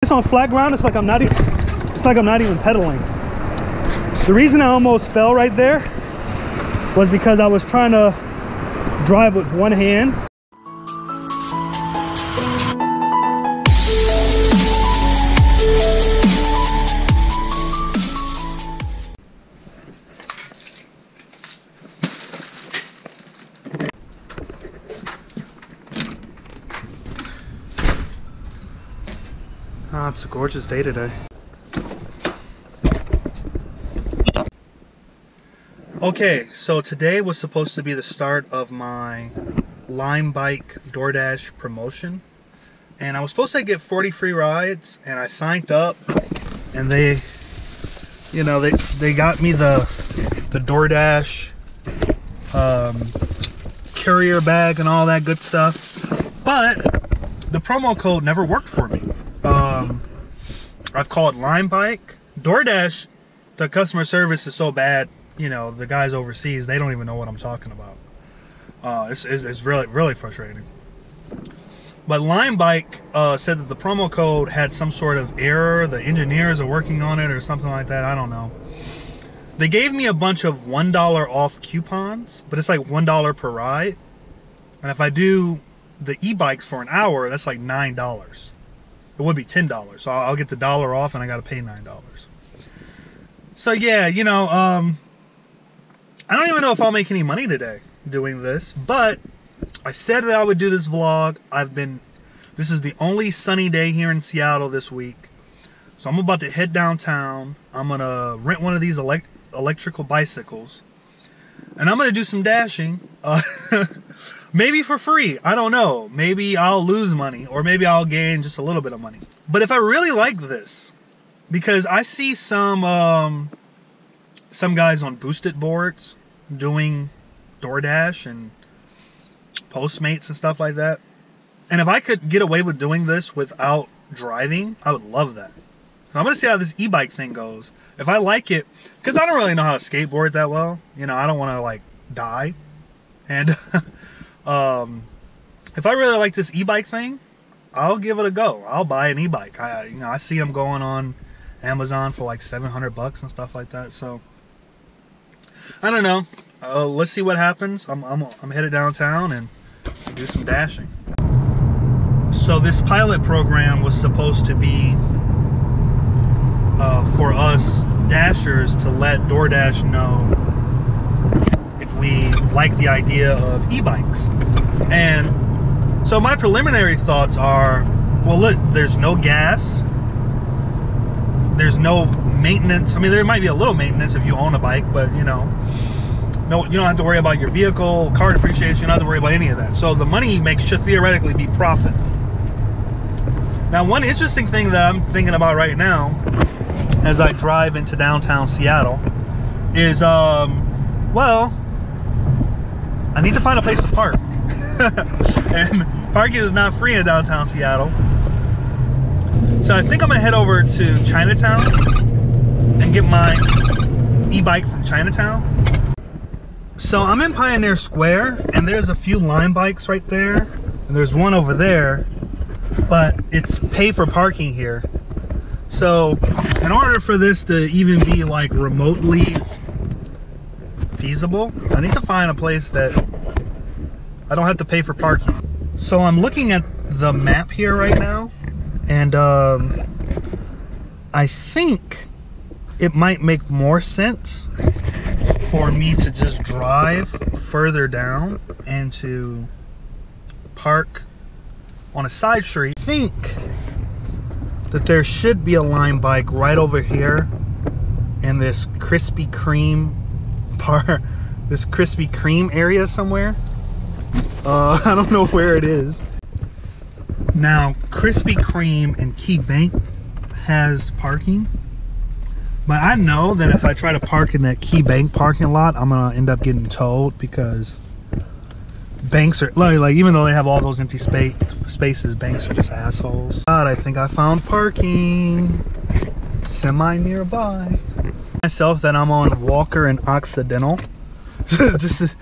It's on flat ground. It's like I'm not even pedaling. The reason I almost fell right there was because I was trying to drive with one hand. Oh, it's a gorgeous day today. Okay, so today was supposed to be the start of my Limebike Doordash promotion. And I was supposed to get 40 free rides, and I signed up, and they got me the Doordash courier bag and all that good stuff. But the promo code never worked for me. I've called Limebike. Doordash, the customer service is so bad, you know, the guys overseas, they don't even know what I'm talking about. It's really frustrating. But Limebike said that the promo code had some sort of error. The engineers are working on it or something like that. I don't know. They gave me a bunch of $1 off coupons, but it's like $1 per ride. And if I do the e-bikes for an hour, that's like $9. It would be $10, so I'll get the $1 off, and I got to pay $9. So yeah, you know, I don't even know if I'll make any money today doing this, but I said that I would do this vlog. This is the only sunny day here in Seattle this week, so I'm about to head downtown. I'm gonna rent one of these electrical bicycles, and I'm gonna do some dashing. Maybe for free, I don't know. Maybe I'll lose money, or maybe I'll gain just a little bit of money. But if I really like this, because I see some guys on boosted boards doing Doordash and Postmates and stuff like that. And if I could get away with doing this without driving, I would love that. So I'm going to see how this e-bike thing goes. If I like it, because I don't really know how to skateboard that well. You know, I don't want to, like, die. And if I really like this e-bike thing, I'll give it a go. I'll buy an e-bike. I see them going on Amazon for like $700 and stuff like that. So I don't know. Let's see what happens. I'm headed downtown and do some dashing. So this pilot program was supposed to be for us dashers to let Doordash know if we like the idea of e-bikes. And so my preliminary thoughts are, well, look, there's no gas, there's no maintenance. I mean, there might be a little maintenance if you own a bike, but you know, no, you don't have to worry about your vehicle, car depreciation, you don't have to worry about any of that. So the money you make should theoretically be profit. Now, one interesting thing that I'm thinking about right now as I drive into downtown Seattle is, well, I need to find a place to park. And parking is not free in downtown Seattle. So I think I'm gonna head over to Chinatown and get my e-bike from Chinatown. So I'm in Pioneer Square, and there's a few Limebikes right there, and there's one over there, but it's pay for parking here. So in order for this to even be like remotely feasible, I need to find a place that I don't have to pay for parking. So I'm looking at the map here right now, and I think it might make more sense for me to just drive further down and to park on a side street. I think that there should be a Limebike right over here in this Krispy Kreme this Krispy Kreme area somewhere. I don't know where it is. Now, Krispy Kreme and Key Bank has parking, but I know that if I try to park in that Key Bank parking lot, I'm gonna end up getting towed, because banks are like, even though they have all those empty spaces, banks are just assholes. God, I think I found parking semi nearby. Myself that I'm on Walker and Occidental, just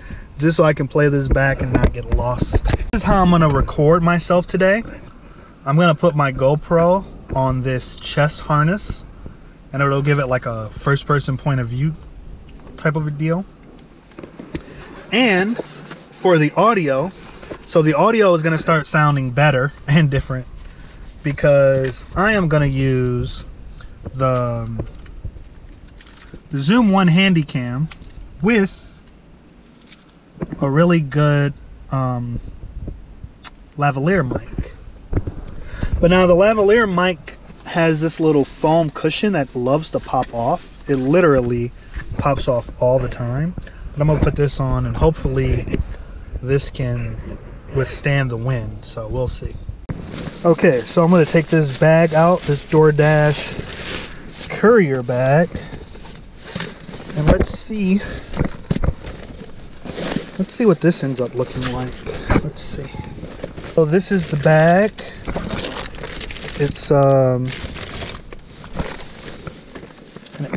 so I can play this back and not get lost. This is how I'm gonna record myself today. I'm gonna put my GoPro on this chest harness, and it'll give it like a first person point of view type of a deal. And for the audio, so the audio is going to start sounding better and different because I am going to use the Zoom One Handycam with a really good lavalier mic. But now the lavalier mic has this little foam cushion that loves to pop off. It literally pops off all the time. But I'm gonna put this on and hopefully this can withstand the wind, so we'll see. Okay, so I'm gonna take this bag out, this Doordash courier bag, and let's see what this ends up looking like. Let's see. So this is the bag. It's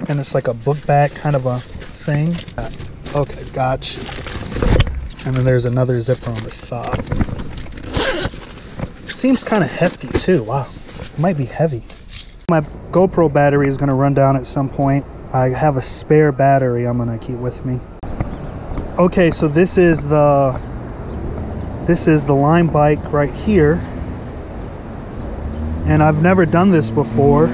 and it's like a book bag kind of a thing. Okay, gotcha. And then there's another zipper on the side. Seems kind of hefty too. Wow, it might be heavy. My GoPro battery is gonna run down at some point. I have a spare battery I'm gonna keep with me. Okay, so this is the Limebike right here, and I've never done this before.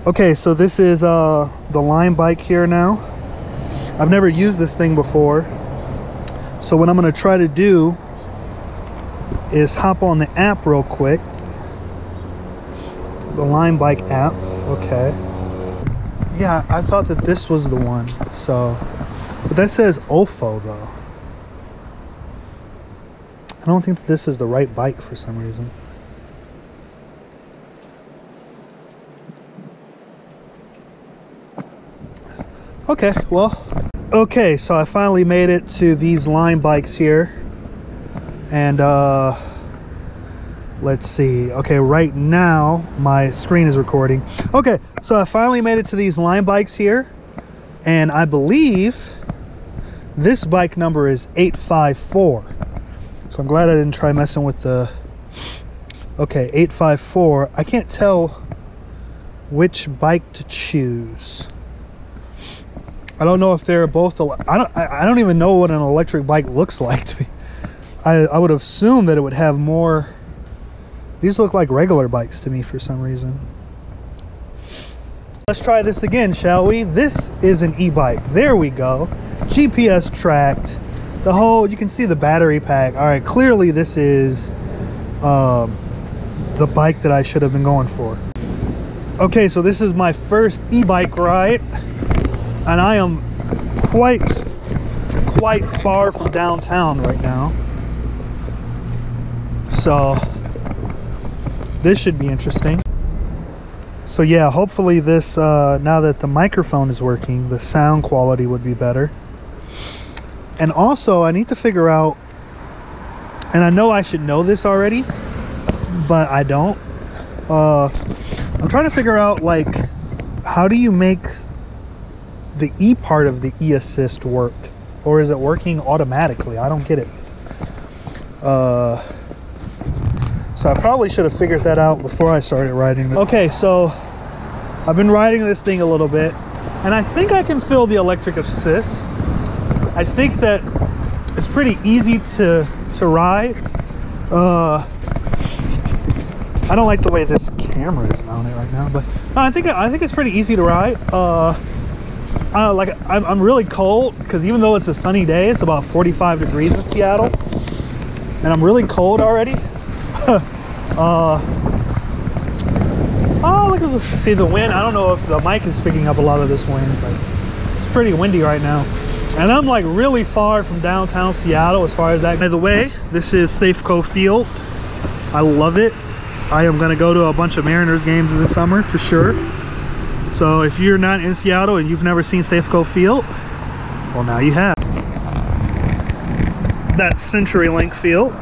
Okay, so this is the Limebike here now. I've never used this thing before, so what I'm going to try to do is hop on the app real quick. The Limebike app. Okay. Yeah, I thought that this was the one. So, but that says OFO though. I don't think that this is the right bike for some reason. Okay, well, okay, so I finally made it to these Limebikes here, and let's see. Okay, right now my screen is recording. Okay, so I finally made it to these Limebikes here, and I believe this bike number is 854. So I'm glad I didn't try messing with the... Okay, 854. I can't tell which bike to choose. I don't know if they're both... I don't even know what an electric bike looks like to me. I would assume that it would have more... These look like regular bikes to me for some reason. Let's try this again, shall we? This is an e-bike. There we go. GPS tracked. The whole... You can see the battery pack. All right, clearly this is the bike that I should have been going for. Okay, so this is my first e-bike ride, and I am quite far from downtown right now. So this should be interesting. So yeah, hopefully this, now that the microphone is working, the sound quality would be better. And also I need to figure out, and I know I should know this already, but I don't. I'm trying to figure out, like, how do you make the E part of the e-assist work? Or is it working automatically? I don't get it. So I probably should have figured that out before I started riding this. Okay, so I've been riding this thing a little bit, and I think I can feel the electric assist. I think that it's pretty easy to ride. I don't like the way this camera is mounted right now, but no, I think it's pretty easy to ride. I'm really cold because even though it's a sunny day, it's about 45 degrees in Seattle, and I'm really cold already. Oh, look at see the wind. I don't know if the mic is picking up a lot of this wind, but it's pretty windy right now. And I'm like really far from downtown Seattle as far as that. By the way, this is Safeco Field. I love it. I am gonna go to a bunch of Mariners games this summer for sure. So if you're not in Seattle and you've never seen Safeco Field, well, now you have. That's CenturyLink Field.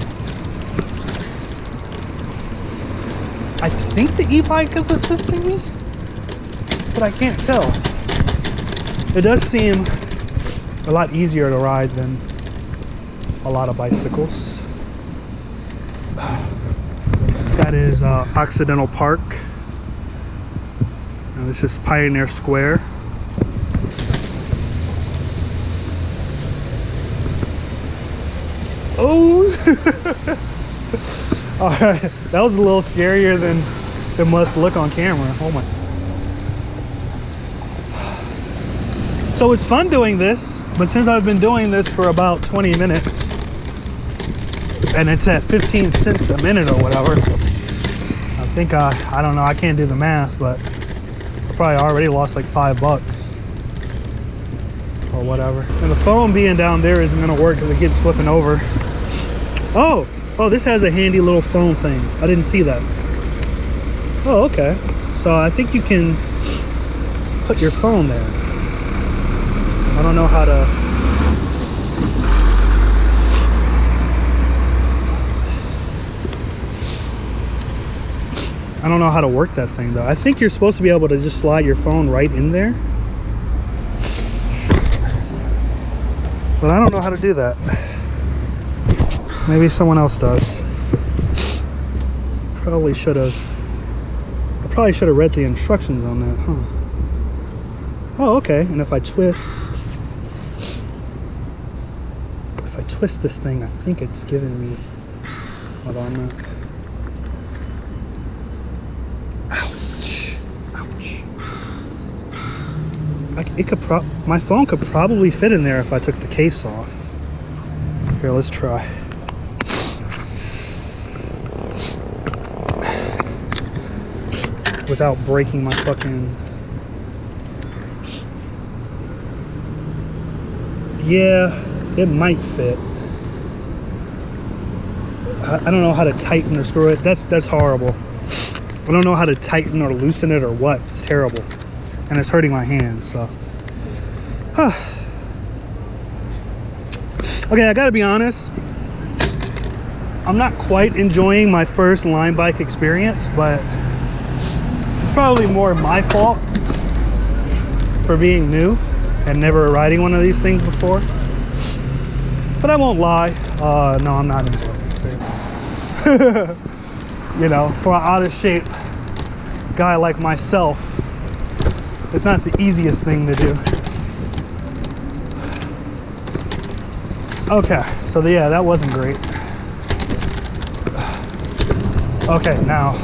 I think the e-bike is assisting me, but I can't tell. It does seem a lot easier to ride than a lot of bicycles. That is Occidental Park. And this is Pioneer Square. Oh! Alright, that was a little scarier than it must look on camera. Oh my. So it's fun doing this, but since I've been doing this for about 20 minutes, and it's at 15 cents a minute or whatever, I think I don't know, I can't do the math, but I probably already lost like $5 or whatever. And the phone being down there isn't gonna work because it keeps flipping over. Oh, this has a handy little phone thing. I didn't see that. Oh, okay. So I think you can put your phone there. I don't know how to. I don't know how to work that thing though. I think you're supposed to be able to just slide your phone right in there. But I don't know how to do that. Maybe someone else does. Probably should have. I probably should have read the instructions on that, huh? Oh, okay. And if I twist this thing, I think it's giving me. Hold on, look. Ouch! Ouch! My phone could probably fit in there if I took the case off. Here, let's try. Without breaking my fucking. Yeah, it might fit. I don't know how to tighten or screw it. That's horrible. I don't know how to tighten or loosen it or what. It's terrible. And it's hurting my hands, so. Okay, I gotta be honest. I'm not quite enjoying my first Limebike experience, but it's probably more my fault for being new and never riding one of these things before. But I won't lie, no, I'm not enjoying it. You know, for an out of shape guy like myself, it's not the easiest thing to do. Okay, so yeah, that wasn't great. Okay, now.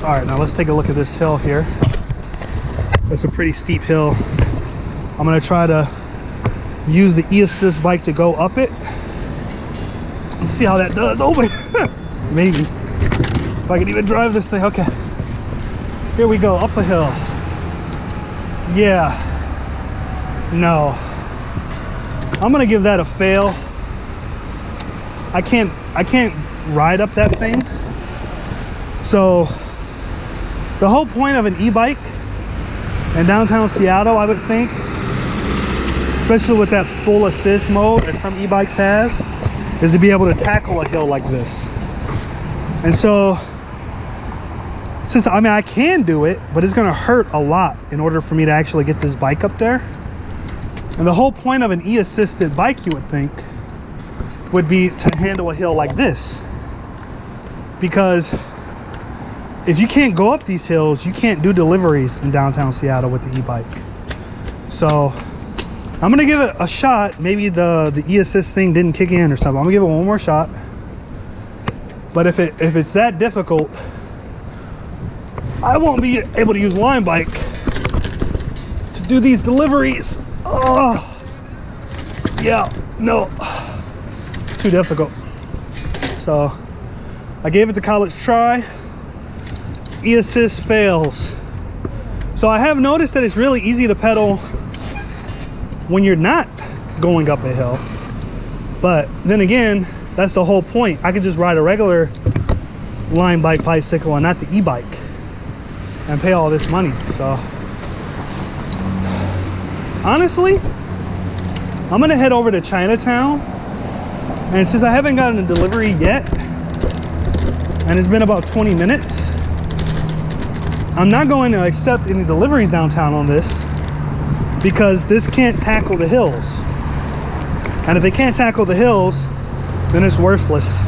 All right, now let's take a look at this hill here. It's a pretty steep hill. I'm gonna try to use the e-assist bike to go up it. Let's see how that does. Oh my, maybe. If I can even drive this thing, okay. Here we go, up a hill. Yeah, no. I'm gonna give that a fail. I can't ride up that thing. So the whole point of an e-bike in downtown Seattle, I would think, especially with that full assist mode that some e-bikes has, is to be able to tackle a hill like this. And so, since I can do it, but it's gonna hurt a lot in order for me to actually get this bike up there. And the whole point of an e-assisted bike, you would think, would be to handle a hill like this. Because if you can't go up these hills, you can't do deliveries in downtown Seattle with the e-bike. So I'm gonna give it a shot. Maybe the e-assist thing didn't kick in or something. I'm gonna give it one more shot. But if it's that difficult, I won't be able to use Limebike to do these deliveries. Oh, yeah, no, too difficult. So I gave it the college try. E-assist fails. So I have noticed that it's really easy to pedal when you're not going up a hill. But then again, that's the whole point. I could just ride a regular Limebike bicycle and not the e-bike and pay all this money. So honestly, I'm gonna head over to Chinatown, and since I haven't gotten a delivery yet and it's been about 20 minutes, I'm not going to accept any deliveries downtown on this because this can't tackle the hills. And if it can't tackle the hills, then it's worthless.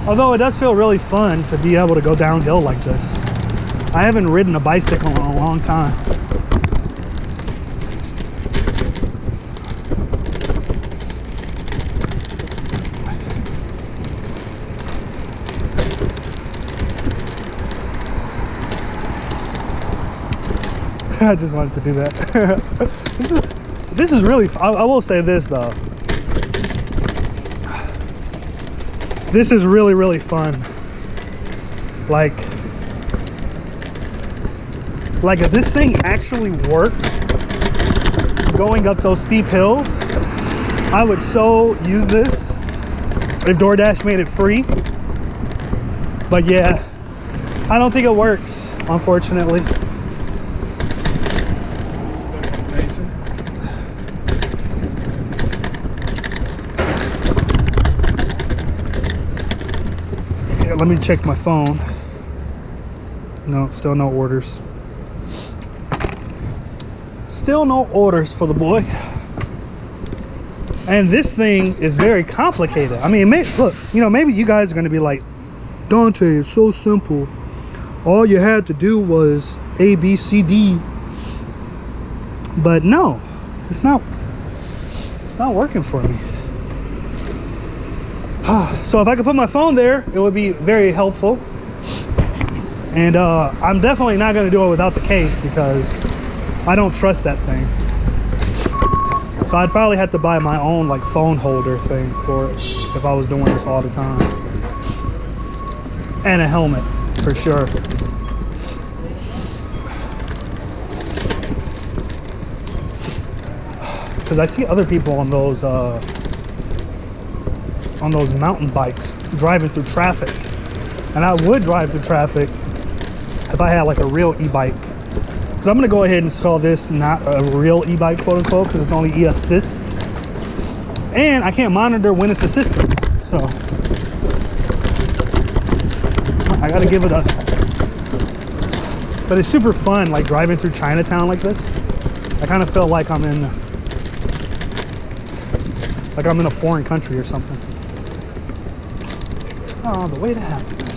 Although it does feel really fun to be able to go downhill like this. I haven't ridden a bicycle in a long time. I just wanted to do that. This is really, I will say this though. This is really, really fun. Like if this thing actually worked going up those steep hills, I would so use this if DoorDash made it free. But yeah, I don't think it works, unfortunately. Let me check my phone. No, still no orders. Still no orders for the boy. And this thing is very complicated. I mean, look, you know, maybe you guys are going to be like, Dante, it's so simple. All you had to do was A, B, C, D. But no, it's not working for me. So if I could put my phone there, it would be very helpful. And I'm definitely not going to do it without the case because I don't trust that thing. So I'd probably have to buy my own like phone holder thing for it if I was doing this all the time. And a helmet for sure. Because I see other people on those mountain bikes driving through traffic, and I would drive through traffic if I had like a real e-bike. Because I'm gonna go ahead and call this not a real e-bike, quote unquote, because it's only e-assist, and I can't monitor when it's assisting, so I gotta give it a. But it's super fun, like driving through Chinatown like this. I kind of feel like I'm in a foreign country or something. Oh, the way to have this.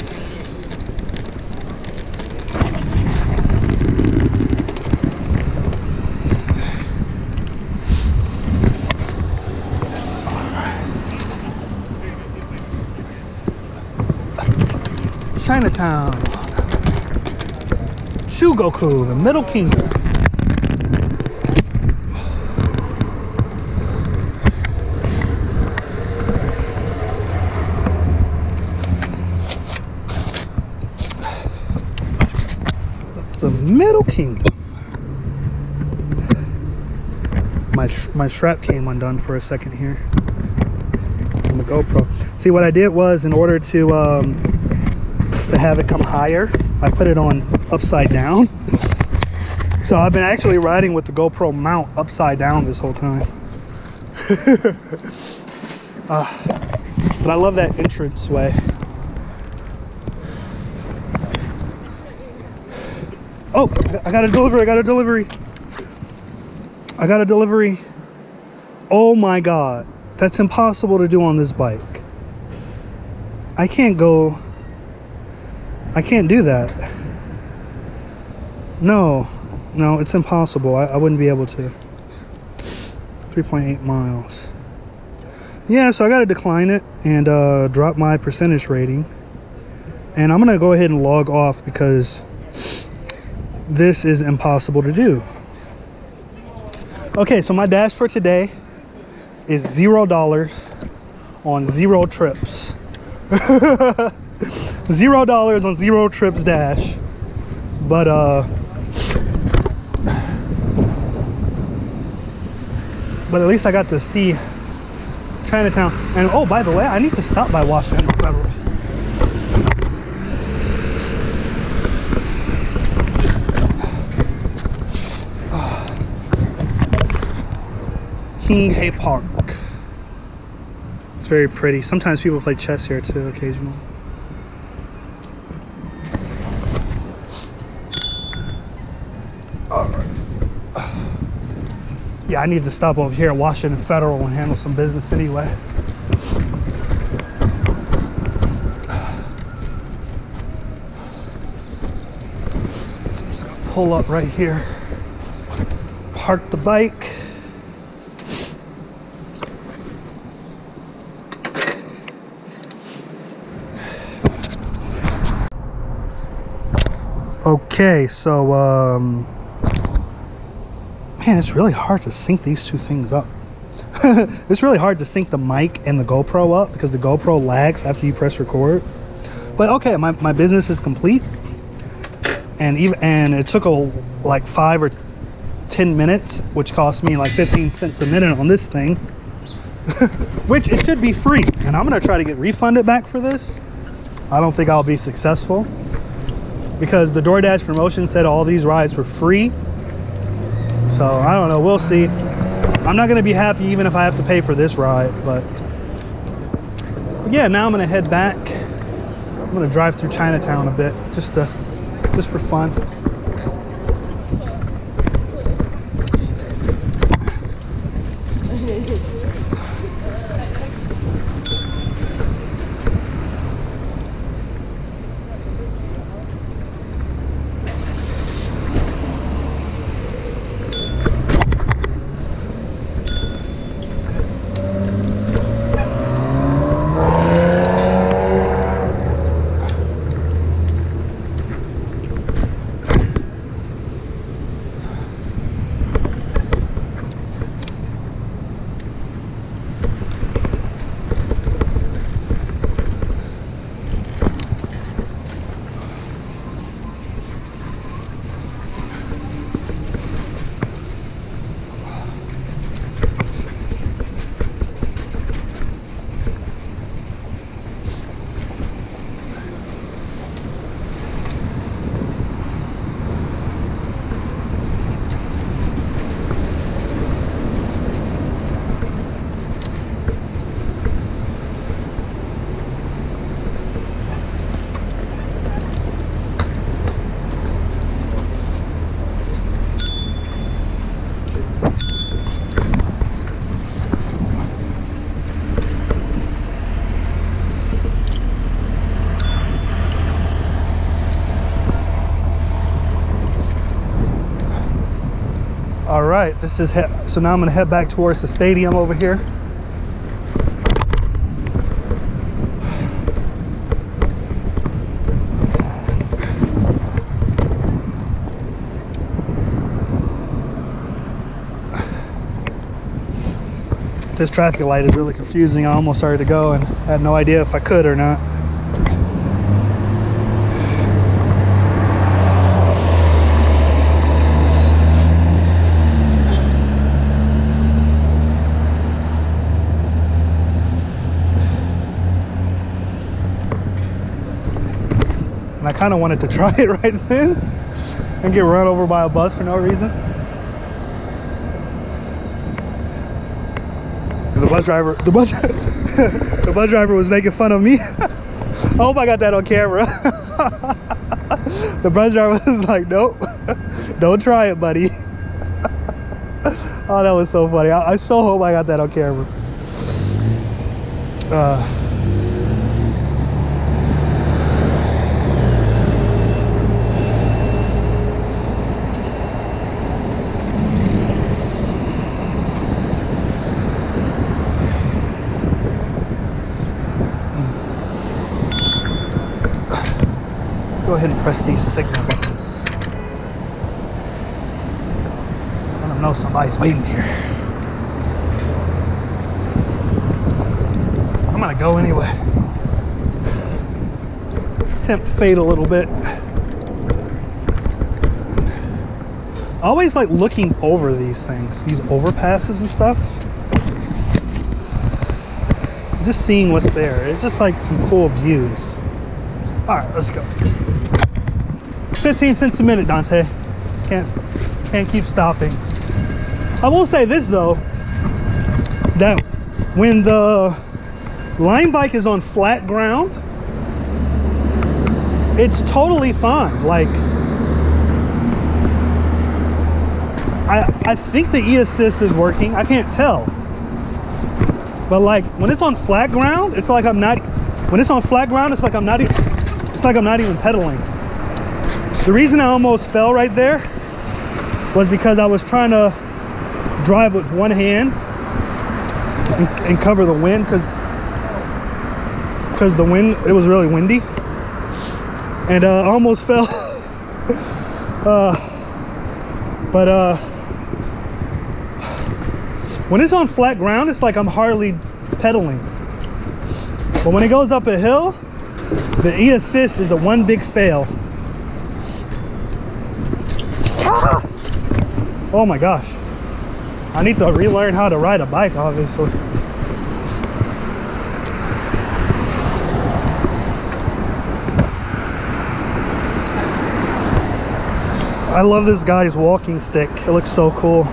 Chinatown. Shugoku, the Middle Kingdom. Middle Kingdom. My strap came undone for a second here on the GoPro. See, what I did was, in order to have it come higher, I put it on upside down. So I've been actually riding with the GoPro mount upside down this whole time. But I love that entrance way. Oh, I got a delivery, I got a delivery. I got a delivery. Oh my God, that's impossible to do on this bike. I can't do that. No, it's impossible. I wouldn't be able to. 3.8 miles. Yeah, so I gotta decline it and drop my percentage rating. And I'm gonna go ahead and log off because this is impossible to do. Okay, so my dash for today is $0 on 0 trips. $0 on 0 trips dash. But at least I got to see Chinatown. And oh, by the way, I need to stop by Washington Federal. King Park. It's very pretty. Sometimes people play chess here too, occasionally. Alright. Yeah, I need to stop over here at Washington Federal and handle some business anyway. pull up right here, park the bike. Okay, so man, it's really hard to sync these two things up. It's really hard to sync the mic and the GoPro up because the GoPro lags after you press record. But okay, my business is complete, and it took like 5 or 10 minutes, which cost me like 15 cents a minute on this thing, which it should be free. And I'm gonna try to get refunded back for this. I don't think I'll be successful because the DoorDash promotion said all these rides were free. So I don't know, we'll see. I'm not gonna be happy even if I have to pay for this ride, but yeah, now I'm gonna head back. I'm gonna drive through Chinatown a bit, just for fun. All right, so now I'm gonna head back towards the stadium over here. This traffic light is really confusing. I almost started to go and had no idea if I could or not. And I kind of wanted to try it right then and get run over by a bus for no reason. And the bus driver was making fun of me. I hope I got that on camera. The bus driver was like, nope, don't try it, buddy. Oh, that was so funny. I so hope I got that on camera. Go ahead and press these signal buttons. Let them know somebody's waiting here. I'm gonna go anyway. Tempt fate a little bit. I always like looking over these things, these overpasses and stuff. Just seeing what's there. It's just like some cool views. All right, let's go. 15 cents a minute, Dante. Can't keep stopping. I will say this though, that when the Limebike is on flat ground, it's totally fine. Like, I think the e-assist is working. I can't tell. But like when it's on flat ground, it's like I'm not. When it's on flat ground, it's like I'm not even pedaling. The reason I almost fell right there was because I was trying to drive with one hand and cover the wind, because the wind, it was really windy, and I almost fell. But when it's on flat ground, it's like I'm hardly pedaling. But when it goes up a hill, the e-assist is a one big fail. Ah! Oh my gosh. I need to relearn how to ride a bike, obviously. I love this guy's walking stick. It looks so cool.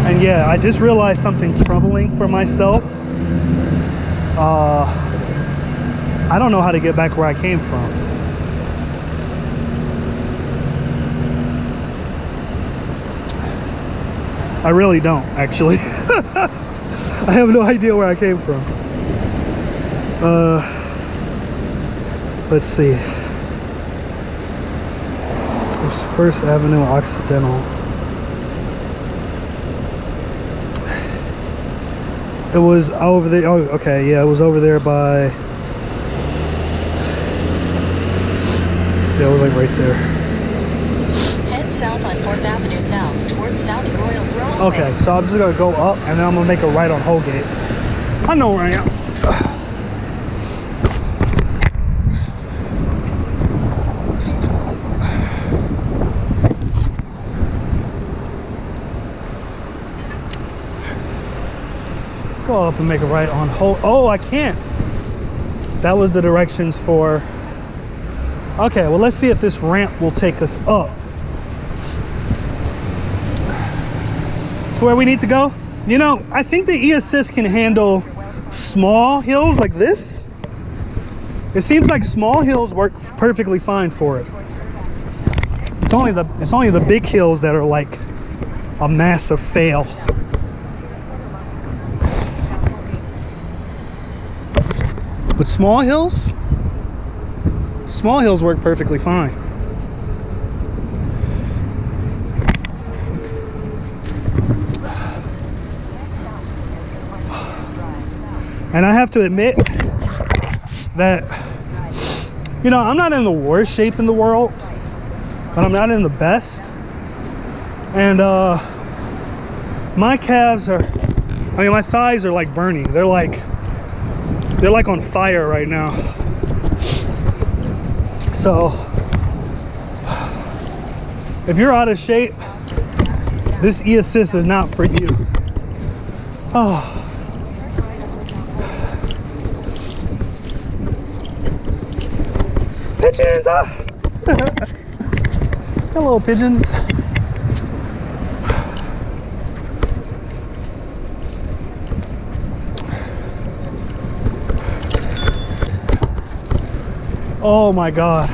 And yeah, I just realized something troubling for myself. I don't know how to get back where I came from. I really don't, actually. I have no idea where I came from. Let's see. There's First Avenue Occidental. It was over there. Oh, okay, yeah, it was over there by. Yeah, it was like right there. Head south on 4th Avenue South towards South Royal Broadway. Okay, so I'm just gonna go up and then I'm gonna make a right on Holgate. I know where I am. Go up and make a right on Oh, I can't. That was the directions for. Okay, well, let's see if this ramp will take us up to where we need to go. You know, I think the e-assist can handle small hills like this. It seems like small hills work perfectly fine for it. It's only the big hills that are like a massive fail. But small hills work perfectly fine. And I have to admit that, you know, I'm not in the worst shape in the world, but I'm not in the best. And my calves are, I mean, my thighs are like burning. They're like on fire right now. So if you're out of shape, this e-assist is not for you. Oh. Pigeons! Ah. Hello, pigeons. Oh my God.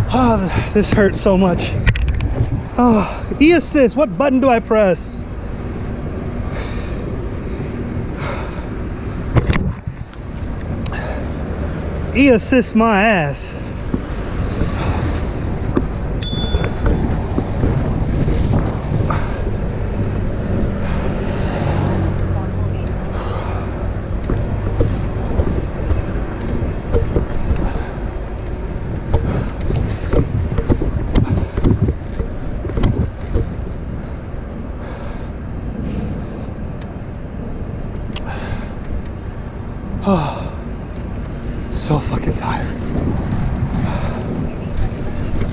Oh, this hurts so much. Oh, e-assist, what button do I press? E-assist my ass. Oh.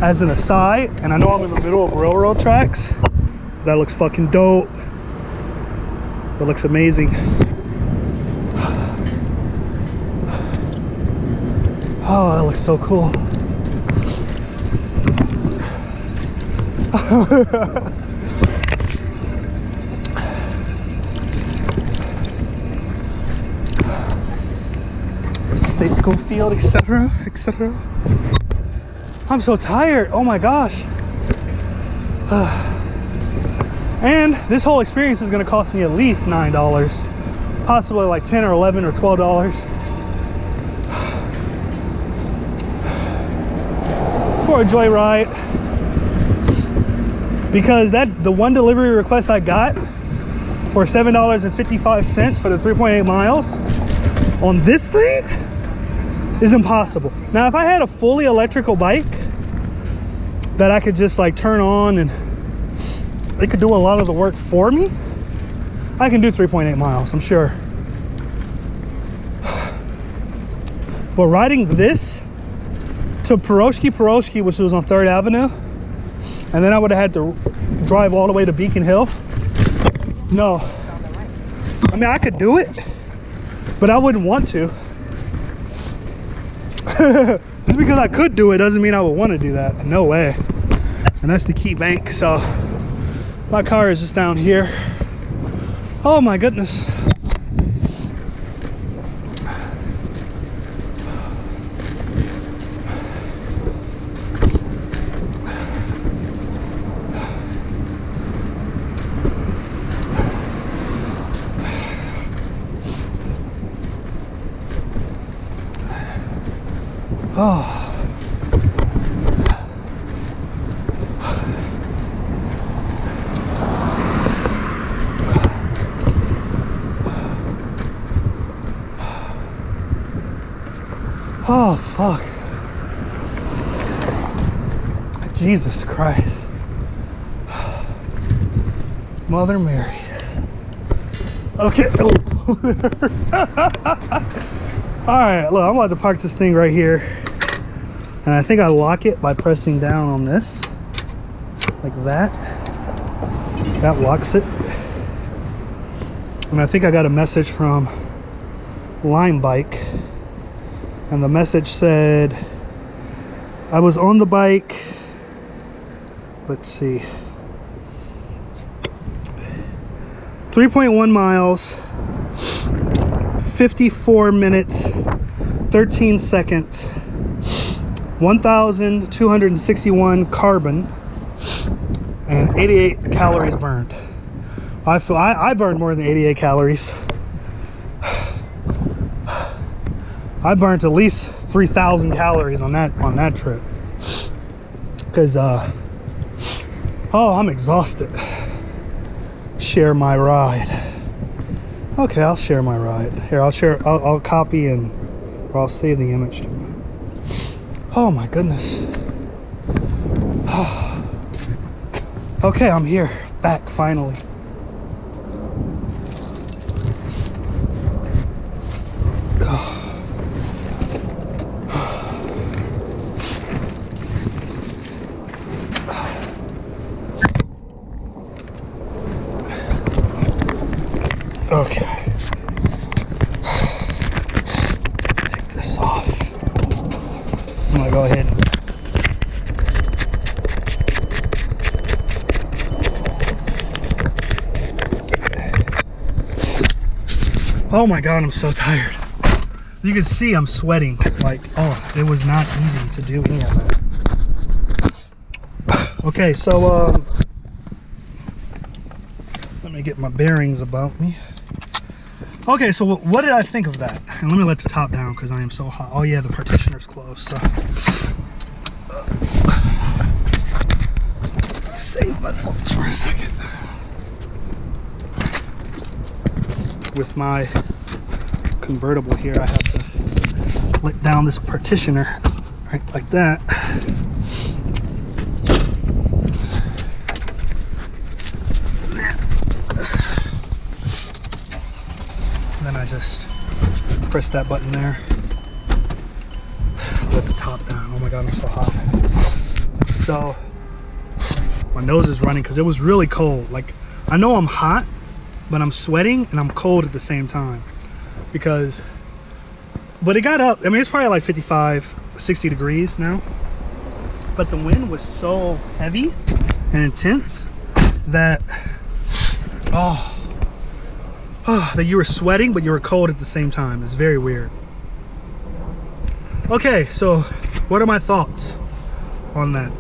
as an aside, and I know I'm in the middle of railroad tracks. That looks fucking dope. That looks amazing. Oh, that looks so cool. Safety field, etc., etc. I'm so tired. Oh my gosh. And this whole experience is going to cost me at least $9, possibly like $10 or $11 or $12 for a joyride. Because the one delivery request I got for $7.55 for the 3.8 miles on this thing is impossible. Now, if I had a fully electrical bike that I could just like turn on and it could do a lot of the work for me, I can do 3.8 miles, I'm sure. But riding this to Piroshki, which was on 3rd Avenue, and then I would have had to drive all the way to Beacon Hill. No. I mean, I could do it, but I wouldn't want to. Just because I could do it doesn't mean I would want to do that. No way. And that's the key bank. So my car is just down here. Oh my goodness. Oh. Oh, fuck. Jesus Christ. Mother Mary. Okay. All right, look, I'm about to park this thing right here. And I think I lock it by pressing down on this. Like that. That locks it. And I think I got a message from Limebike. And the message said, I was on the bike, let's see, 3.1 miles, 54 minutes, 13 seconds, 1,261 carbon, and 88 calories burned. I burned more than 88 calories. I burnt at least 3,000 calories on that trip. Cause oh, I'm exhausted. Share my ride. Okay, I'll share my ride. Here, I'll copy or I'll save the image to me. Oh my goodness. Okay, I'm here, back finally. Okay. Take this off. I'm gonna go ahead. Oh my God, I'm so tired. You can see I'm sweating. Like, oh, it was not easy to do any of that. Okay, so let me get my bearings about me. Okay, so what did I think of that? And let me let the top down because I am so hot. Oh yeah, the partitioner's closed. So save my phones for a second. With my convertible here, I have to let down this partitioner right like that. Then I just press that button there. Let the top down. Oh my God, I'm so hot. So my nose is running because it was really cold. Like, I know I'm hot, but I'm sweating and I'm cold at the same time. But it got up. I mean, it's probably like 55, 60 degrees now. But the wind was so heavy and intense that, that you were sweating, but you were cold at the same time. It's very weird. Okay, so what are my thoughts on that?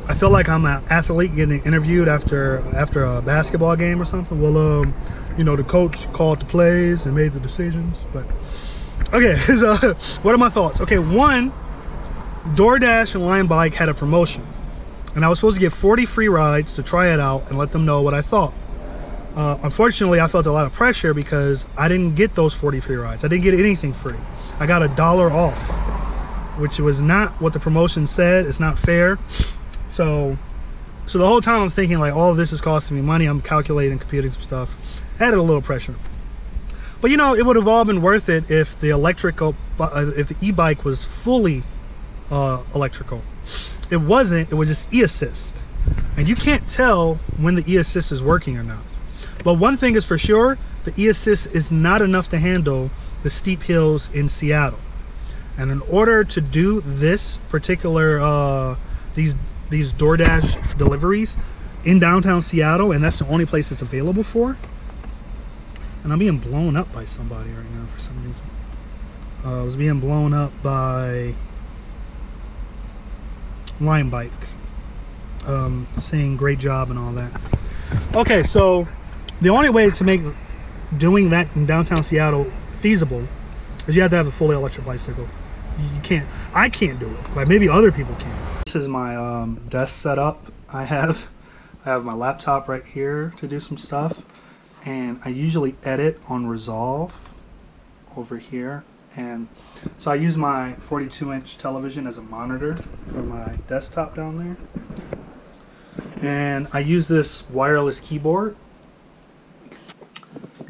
I feel like I'm an athlete getting interviewed after a basketball game or something. Well, you know, the coach called the plays and made the decisions. But okay, so what are my thoughts? Okay, one, Doordash and Limebike had a promotion, and I was supposed to get 40 free rides to try it out and let them know what I thought. Unfortunately, I felt a lot of pressure because I didn't get those 40 free rides. I didn't get anything free. I got $1 off, which was not what the promotion said. It's not fair. So the whole time I'm thinking like, all of this is costing me money. I'm calculating, computing some stuff. Added a little pressure. But you know, it would have all been worth it if the e-bike was fully electrical. It wasn't. It was just e-assist, and you can't tell when the e-assist is working or not. But one thing is for sure, the e-assist is not enough to handle the steep hills in Seattle. And in order to do this particular these DoorDash deliveries in downtown Seattle, and that's the only place it's available for. And I'm being blown up by somebody right now for some reason. I was being blown up by Limebike, saying great job and all that. Okay, so the only way to make doing that in downtown Seattle feasible is you have to have a fully electric bicycle. You can't. I can't do it. Like, maybe other people can. This is my desk setup. I have my laptop right here to do some stuff, and I usually edit on Resolve over here. And so I use my 42-inch television as a monitor for my desktop down there. And I use this wireless keyboard.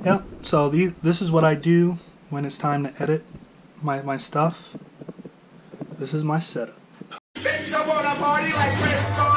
Yeah, so this is what I do when it's time to edit my stuff. This is my setup. Bitch, I wanna party like Frisco.